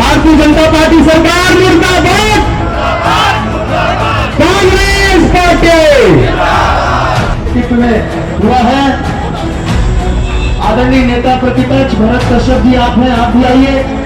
Bharatiya Janata party सरकार मुर्दाबाद, Congress party हुआ है। आदरणीय नेता प्रतिपक्ष भरत कश्यप जी आप हैं, आप भी आइए।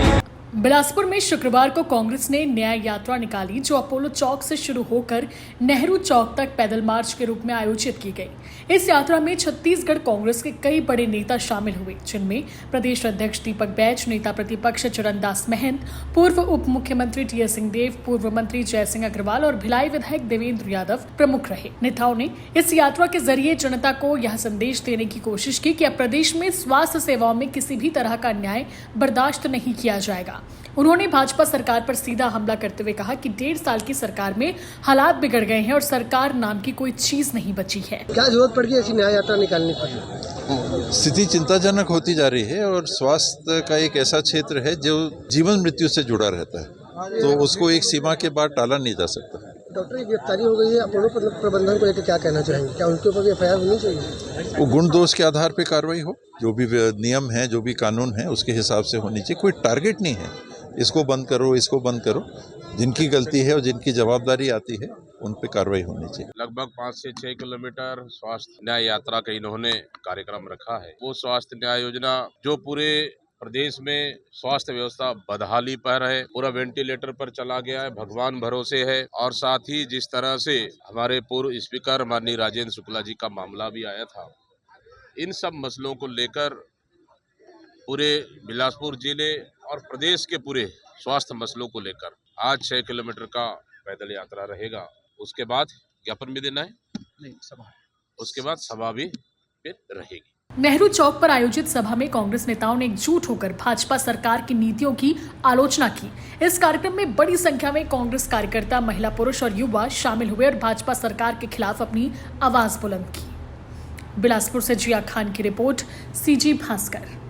बिलासपुर में शुक्रवार को कांग्रेस ने न्याय यात्रा निकाली जो अपोलो चौक से शुरू होकर नेहरू चौक तक पैदल मार्च के रूप में आयोजित की गई। इस यात्रा में छत्तीसगढ़ कांग्रेस के कई बड़े नेता शामिल हुए, जिनमें प्रदेश अध्यक्ष दीपक बैज, नेता प्रतिपक्ष चरणदास महंत, पूर्व उप मुख्यमंत्री टी.एस. सिंहदेव, पूर्व मंत्री जय सिंह अग्रवाल और भिलाई विधायक देवेंद्र यादव प्रमुख रहे। नेताओं ने इस यात्रा के जरिए जनता को यह संदेश देने की कोशिश की कि अब प्रदेश में स्वास्थ्य सेवाओं में किसी भी तरह का अन्याय बर्दाश्त नहीं किया जाएगा। उन्होंने भाजपा सरकार पर सीधा हमला करते हुए कहा कि 1.5 साल की सरकार में हालात बिगड़ गए हैं और सरकार नाम की कोई चीज नहीं बची है। क्या जरूरत पड़ गई ऐसी न्याय यात्रा निकालने की? स्थिति चिंताजनक होती जा रही है और स्वास्थ्य का एक ऐसा क्षेत्र है जो जीवन मृत्यु से जुड़ा रहता है, तो उसको एक सीमा के बाद टाला नहीं जा सकता। डॉक्टर की गिरफ्तारी हो गई है, अपोलो प्रबंधन को लेकर क्या कहना चाहेंगे? क्या उनके ऊपर एफआईआर होनी चाहिए? वो गुण दोष के आधार पर कार्रवाई हो, जो भी नियम है, जो भी कानून है उसके हिसाब से होनी चाहिए। कोई टारगेट नहीं है, इसको बंद करो, इसको बंद करो। जिनकी गलती है और जिनकी जवाबदारी आती है उन पे कार्रवाई होनी चाहिए। लगभग 5 से 6 किलोमीटर स्वास्थ्य न्याय यात्रा का इन्होंने कार्यक्रम रखा है। वो स्वास्थ्य न्याय योजना जो पूरे प्रदेश में स्वास्थ्य व्यवस्था बदहाली पर है, पूरा वेंटिलेटर पर चला गया है, भगवान भरोसे है। और साथ ही जिस तरह से हमारे पूर्व स्पीकर माननीय राजेंद्र शुक्ला जी का मामला भी आया था, इन सब मसलों को लेकर पूरे बिलासपुर जिले और प्रदेश के पूरे स्वास्थ्य मसलों को लेकर आज 6 किलोमीटर का पैदल यात्रा रहेगा। उसके बाद ज्ञापन भी देना है, नहीं सभा, उसके बाद सभा भी फिर रहेगी। नेहरू चौक पर आयोजित सभा में कांग्रेस नेताओं ने एकजुट होकर भाजपा सरकार की नीतियों की आलोचना की। इस कार्यक्रम में बड़ी संख्या में कांग्रेस कार्यकर्ता, महिला, पुरुष और युवा शामिल हुए और भाजपा सरकार के खिलाफ अपनी आवाज बुलंद की। बिलासपुर से जिया खान की रिपोर्ट, CG भास्कर।